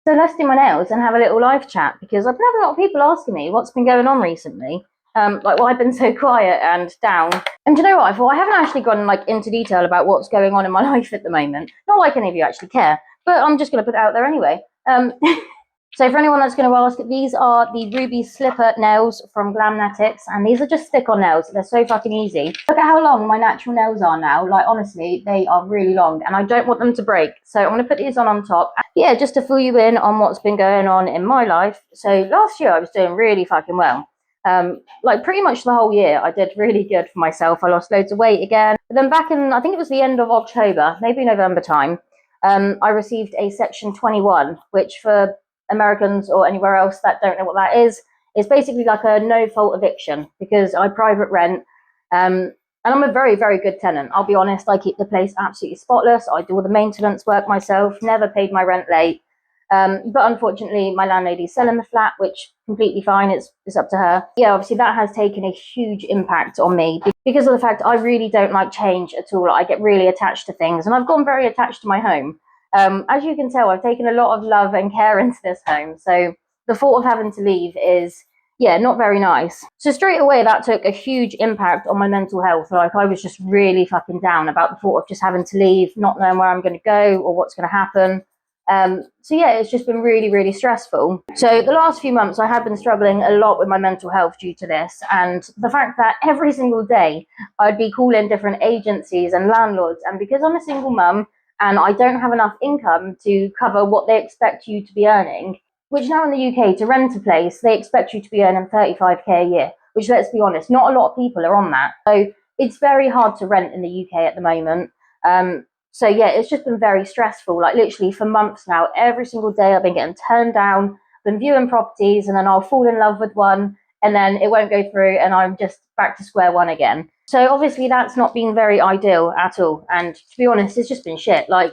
So let's do my nails and have a little live chat because I've had a lot of people asking me what's been going on recently. Like why I've been so quiet and down. And do you know what? I thought I haven't actually gone like into detail about what's going on in my life at the moment. Not like any of you actually care, but I'm just going to put it out there anyway. So for anyone that's going to ask, these are the Ruby Slipper nails from Glamnetics, and these are just stick-on nails. They're so fucking easy. Look at how long my natural nails are now. Like, honestly, they are really long, and I don't want them to break. So I'm going to put these on top. Yeah, just to fill you in on what's been going on in my life. So last year I was doing really fucking well. Like pretty much the whole year I did really good for myself. I lost loads of weight again. But then back in, I think it was the end of October, maybe November time, I received a Section 21, which for Americans or anywhere else that don't know what that is basically like a no-fault eviction because I private rent. And I'm a very, very good tenant. I'll be honest, I keep the place absolutely spotless. I do all the maintenance work myself, never paid my rent late. But unfortunately, my landlady's selling the flat, which completely fine. It's up to her. Yeah, obviously that has taken a huge impact on me because of the fact I really don't like change at all. I get really attached to things, and I've gotten very attached to my home. As you can tell, I've taken a lot of love and care into this home. So the thought of having to leave is, yeah, not very nice. So straight away, that took a huge impact on my mental health. Like I was just really fucking down about the thought of just having to leave, not knowing where I'm going to go or what's going to happen. So yeah, it's just been really, really stressful. So the last few months I have been struggling a lot with my mental health due to this, and the fact that every single day I'd be calling different agencies and landlords, and because I'm a single mum and I don't have enough income to cover what they expect you to be earning, which now in the UK to rent a place they expect you to be earning 35k a year, which, let's be honest, not a lot of people are on that. So it's very hard to rent in the UK at the moment. So yeah, it's just been very stressful. Like literally for months now, every single day I've been getting turned down, been viewing properties, and then I'll fall in love with one, and then it won't go through, and I'm just back to square one again. So obviously that's not been very ideal at all. And to be honest, it's just been shit. Like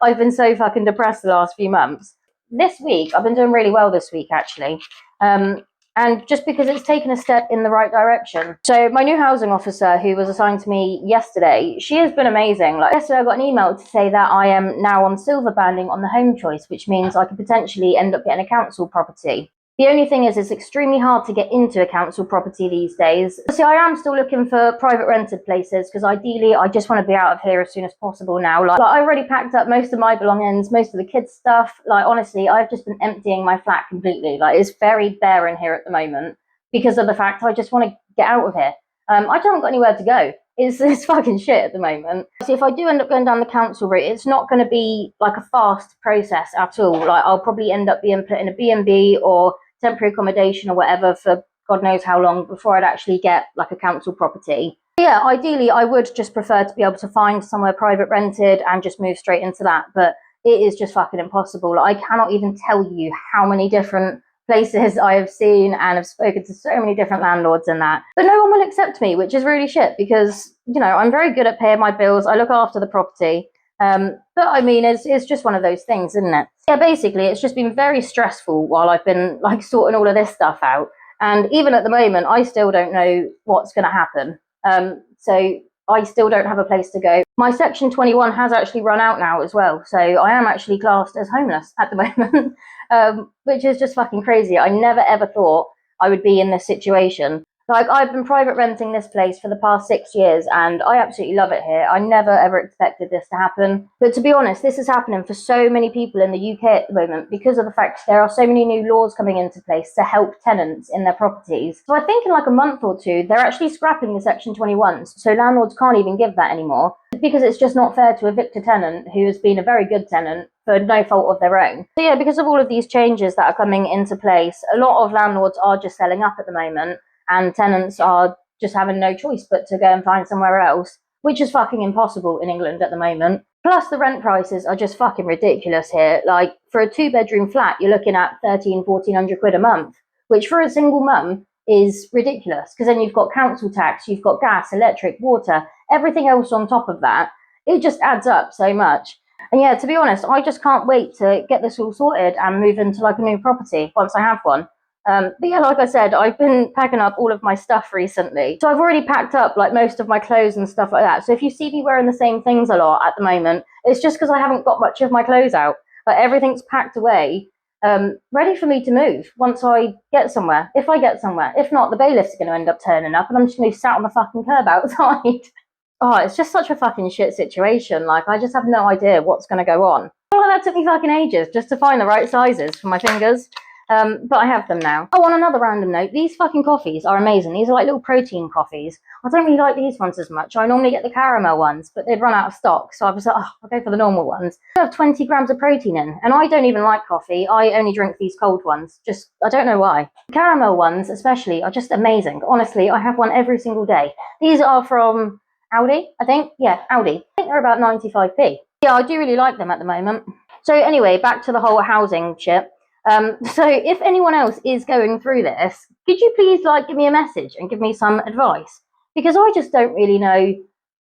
I've been so fucking depressed the last few months. This week, I've been doing really well this week actually. And just because it's taken a step in the right direction. So my new housing officer, who was assigned to me yesterday, she has been amazing. Like yesterday I got an email to say that I am now on silver banding on the home choice, which means I could potentially end up getting a council property. The only thing is it's extremely hard to get into a council property these days. See, I am still looking for private rented places because ideally I just want to be out of here as soon as possible now. Like I already packed up most of my belongings, most of the kids' stuff. Like honestly, I've just been emptying my flat completely. Like it's very bare in here at the moment because of the fact I just want to get out of here. I haven't got anywhere to go. It's fucking shit at the moment. So if I do end up going down the council route, it's not going to be like a fast process at all. Like I'll probably end up being put in a B&B or temporary accommodation or whatever for God knows how long before I'd actually get like a council property. Yeah, ideally I would just prefer to be able to find somewhere private rented and just move straight into that, but it is just fucking impossible. Like, I cannot even tell you how many different places I have seen and have spoken to so many different landlords and that, but no one will accept me, which is really shit because, you know, I'm very good at paying my bills. I look after the property. But I mean, it's just one of those things, isn't it? Yeah, basically, it's just been very stressful while I've been like sorting all of this stuff out. And even at the moment, I still don't know what's going to happen. So I still don't have a place to go. My Section 21 has actually run out now as well. So I am actually classed as homeless at the moment, which is just fucking crazy. I never ever thought I would be in this situation. Like, I've been private renting this place for the past 6 years and I absolutely love it here. I never ever expected this to happen. But to be honest, this is happening for so many people in the UK at the moment because of the fact there are so many new laws coming into place to help tenants in their properties. So I think in like a month or two, they're actually scrapping the Section 21s. So landlords can't even give that anymore because it's just not fair to evict a tenant who has been a very good tenant for no fault of their own. So yeah, because of all of these changes that are coming into place, a lot of landlords are just selling up at the moment. And tenants are just having no choice but to go and find somewhere else, which is fucking impossible in England at the moment. Plus, the rent prices are just fucking ridiculous here. Like, for a 2-bedroom flat, you're looking at 1,400 quid a month, which for a single mum is ridiculous, because then you've got council tax, you've got gas, electric, water, everything else on top of that. It just adds up so much. And yeah, to be honest, I just can't wait to get this all sorted and move into like a new property once I have one. But yeah, like I said, I've been packing up all of my stuff recently. So I've already packed up like most of my clothes and stuff like that. So if you see me wearing the same things a lot at the moment, it's just because I haven't got much of my clothes out. Like everything's packed away. ready for me to move once I get somewhere. If I get somewhere. If not, the bailiffs are going to end up turning up and I'm just going to be sat on the fucking curb outside. Oh, it's just such a fucking shit situation. Like, I just have no idea what's going to go on. Well, that took me fucking ages just to find the right sizes for my fingers. But I have them now. Oh, on another random note, these fucking coffees are amazing. These are like little protein coffees. I don't really like these ones as much. I normally get the caramel ones, but they'd run out of stock. So I was like, oh, I'll go for the normal ones. They have 20 grams of protein in, and I don't even like coffee. I only drink these cold ones. Just, I don't know why. The caramel ones, especially, are just amazing. Honestly, I have one every single day. These are from Aldi, I think. Yeah, Aldi. I think they're about 95p. Yeah, I do really like them at the moment. So anyway, back to the whole housing shit. So if anyone else is going through this, could you please give me a message and give me some advice? Because I just don't really know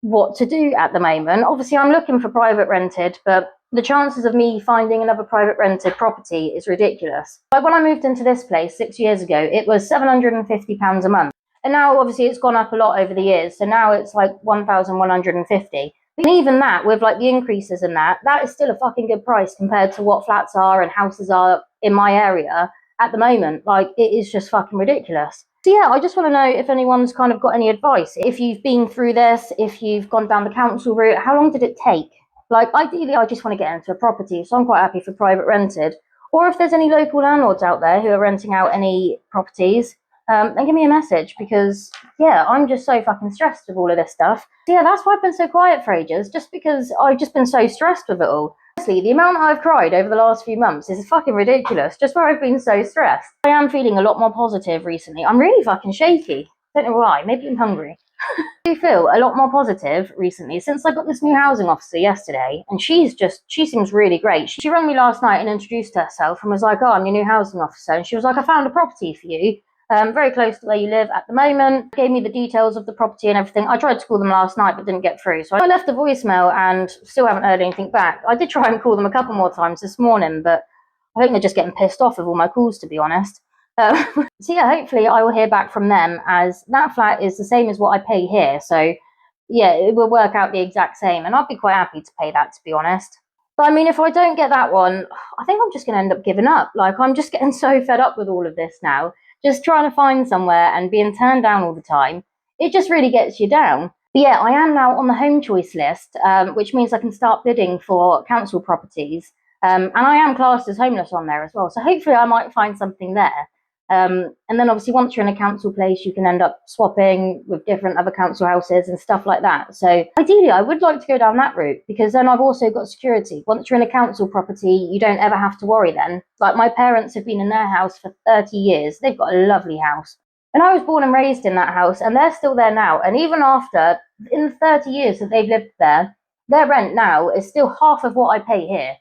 what to do at the moment. Obviously, I'm looking for private rented, but the chances of me finding another private rented property is ridiculous. Like when I moved into this place 6 years ago, it was £750 a month. And now, obviously, it's gone up a lot over the years. So now it's like 1,150. And even that, with the increases in that is still a fucking good price compared to what flats are and houses are in my area at the moment. It is just fucking ridiculous. So yeah, I just want to know if anyone's kind of got any advice. If you've been through this, if you've gone down the council route, how long did it take? Ideally, I just want to get into a property, so I'm quite happy for private rented. Or if there's any local landlords out there who are renting out any properties, then give me a message, because yeah, I'm just so fucking stressed with all of this stuff. So yeah, that's why I've been so quiet for ages, just because I've just been so stressed with it all. Honestly, the amount I've cried over the last few months is fucking ridiculous, just where I've been so stressed. I am feeling a lot more positive recently. I'm really fucking shaky. Don't know why, maybe I'm hungry. I do feel a lot more positive recently since I got this new housing officer yesterday, and she seems really great. She rang me last night and introduced herself and was like, oh, I'm your new housing officer, and she was like, I found a property for you. Very close to where you live at the moment. Gave me the details of the property and everything. I tried to call them last night but didn't get through, so I left a voicemail and still haven't heard anything back. I did try and call them a couple more times this morning, but I think they're just getting pissed off with all my calls, to be honest. So yeah, hopefully I will hear back from them, as that flat is the same as what I pay here, so yeah, it will work out the exact same, and I'd be quite happy to pay that, to be honest. But I mean, if I don't get that one, I think I'm just going to end up giving up. I'm just getting so fed up with all of this now. Just trying to find somewhere and being turned down all the time, it just really gets you down. But yeah, I am now on the home choice list, which means I can start bidding for council properties. And I am classed as homeless on there as well, so hopefully I might find something there. And then obviously once you're in a council place, you can end up swapping with different other council houses and stuff like that. So ideally, I would like to go down that route, because then I've also got security. Once you're in a council property, you don't ever have to worry then. My parents have been in their house for 30 years. They've got a lovely house. And I was born and raised in that house, and they're still there now. And even after, in the 30 years that they've lived there, their rent now is still half of what I pay here.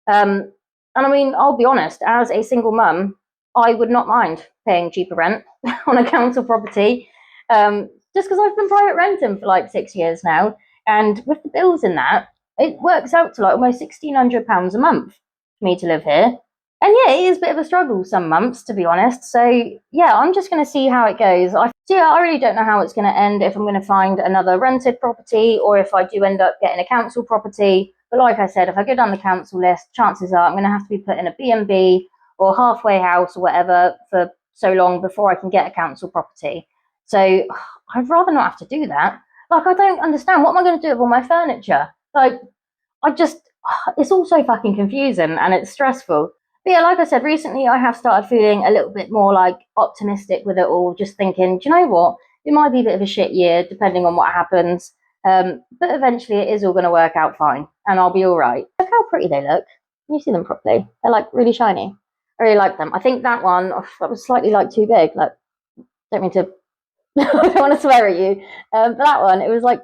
And I mean, I'll be honest, as a single mum, I would not mind paying cheaper rent on a council property, just because I've been private renting for 6 years now, and with the bills in that, it works out to almost £1,600 a month for me to live here. And yeah, it is a bit of a struggle some months, to be honest. So yeah, I'm just going to see how it goes. I really don't know how it's going to end, if I'm going to find another rented property or if I do end up getting a council property. But like I said, if I go down the council list, chances are I'm going to have to be put in a B&B or halfway house or whatever for so long before I can get a council property. So I'd rather not have to do that. I don't understand. What am I going to do with all my furniture? It's all so fucking confusing and it's stressful. But yeah, like I said, recently I have started feeling a little bit more optimistic with it all, just thinking, do you know what? It might be a bit of a shit year, depending on what happens. But eventually it is all going to work out fine and I'll be all right. Look how pretty they look. Can you see them properly? They're really shiny. I really like them. I think that one, that was slightly too big. Don't mean to, I don't want to swear at you. But that one, it was I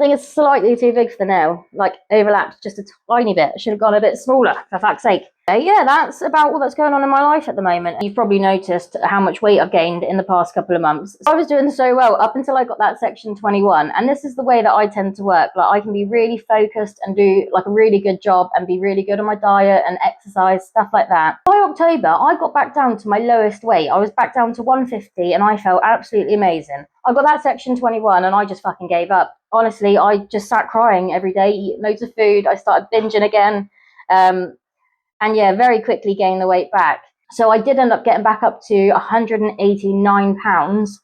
think it's slightly too big for the nail. Overlapped just a tiny bit. It should have gone a bit smaller, for fuck's sake. Yeah, that's about all that's going on in my life at the moment. You've probably noticed how much weight I've gained in the past couple of months. I was doing so well up until I got that section 21, and this is the way that I tend to work. I can be really focused and do a really good job and be really good on my diet and exercise, stuff like that. By October, I got back down to my lowest weight. I was back down to 150 and I felt absolutely amazing. I got that section 21 and I just fucking gave up. Honestly, I just sat crying every day, eating loads of food. I started binging again. and yeah, very quickly gained the weight back. So I did end up getting back up to 189 pounds,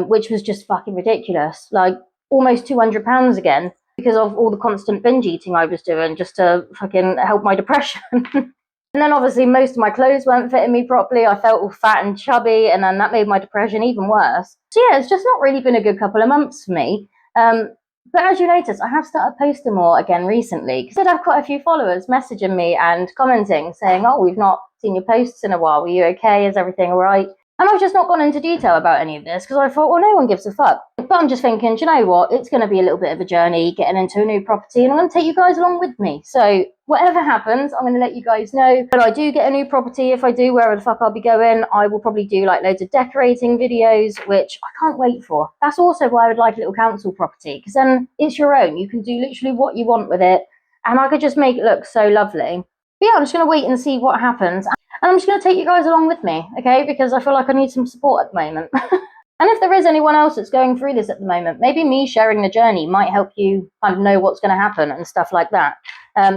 which was just fucking ridiculous. Like almost 200 pounds again because of all the constant binge eating I was doing just to fucking help my depression. And then obviously most of my clothes weren't fitting me properly. I felt all fat and chubby, and then that made my depression even worse. So yeah, it's just not really been a good couple of months for me. But as you notice, I have started posting more again recently because I did have quite a few followers messaging me and commenting saying, oh, we've not seen your posts in a while. Were you okay? Is everything all right? And I've just not gone into detail about any of this because I thought, well, no one gives a fuck. But I'm just thinking, do you know what? It's going to be a little bit of a journey getting into a new property, and I'm going to take you guys along with me. So whatever happens, I'm going to let you guys know. When I do get a new property, if I do, wherever the fuck I'll be going, I will probably do like loads of decorating videos, which I can't wait for. That's also why I would like a little council property, because then it's your own. You can do literally what you want with it, and I could just make it look so lovely. But yeah, I'm just going to wait and see what happens. And I'm just going to take you guys along with me, okay? Because I feel like I need some support at the moment. And if there is anyone else that's going through this at the moment, maybe me sharing the journey might help you kind of know what's going to happen and stuff like that.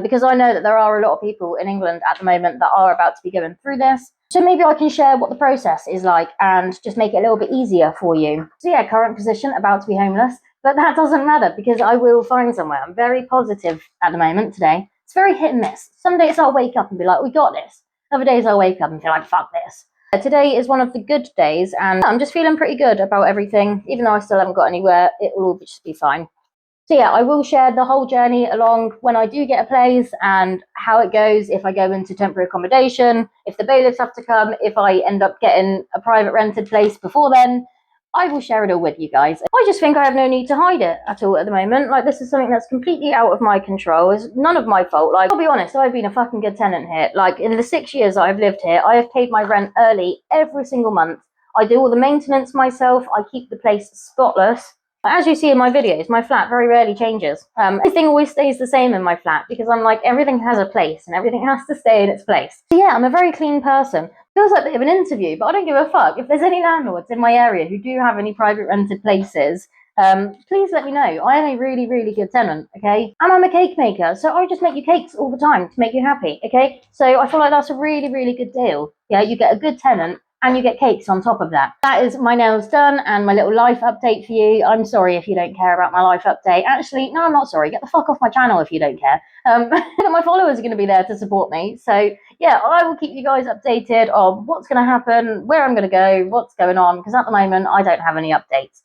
Because I know that there are a lot of people in England at the moment that are about to be going through this. So maybe I can share what the process is like and just make it a little bit easier for you. So yeah, current position, about to be homeless. But that doesn't matter because I will find somewhere. I'm very positive at the moment today. It's very hit and miss. Some days I'll wake up and be like, we got this. Other days I'll wake up and feel like, fuck this. Today is one of the good days, and I'm just feeling pretty good about everything. Even though I still haven't got anywhere, it will all just be fine. So yeah, I will share the whole journey along when I do get a place and how it goes if I go into temporary accommodation, if the bailiffs have to come, if I end up getting a private rented place before then. I will share it all with you guys. I just think I have no need to hide it at all at the moment. Like, this is something that's completely out of my control. It's none of my fault. Like, I'll be honest, I've been a fucking good tenant here. Like, in the 6 years I've lived here, I have paid my rent early every single month. I do all the maintenance myself. I keep the place spotless. As you see in my videos, my flat very rarely changes. Everything always stays the same in my flat because I'm like, everything has a place and everything has to stay in its place. So yeah, I'm a very clean person. Feels like a bit of an interview, but I don't give a fuck. If there's any landlords in my area who do have any private rented places, please let me know. I am a really, really good tenant, okay? And I'm a cake maker, so I just make you cakes all the time to make you happy, okay? So I feel like that's a really, really good deal. Yeah, you get a good tenant and you get cakes on top of that. That is my nails done and my little life update for you. I'm sorry if you don't care about my life update. Actually, no, I'm not sorry. Get the fuck off my channel if you don't care. My followers are going to be there to support me. So yeah, I will keep you guys updated on what's going to happen, where I'm going to go, what's going on, because at the moment I don't have any updates.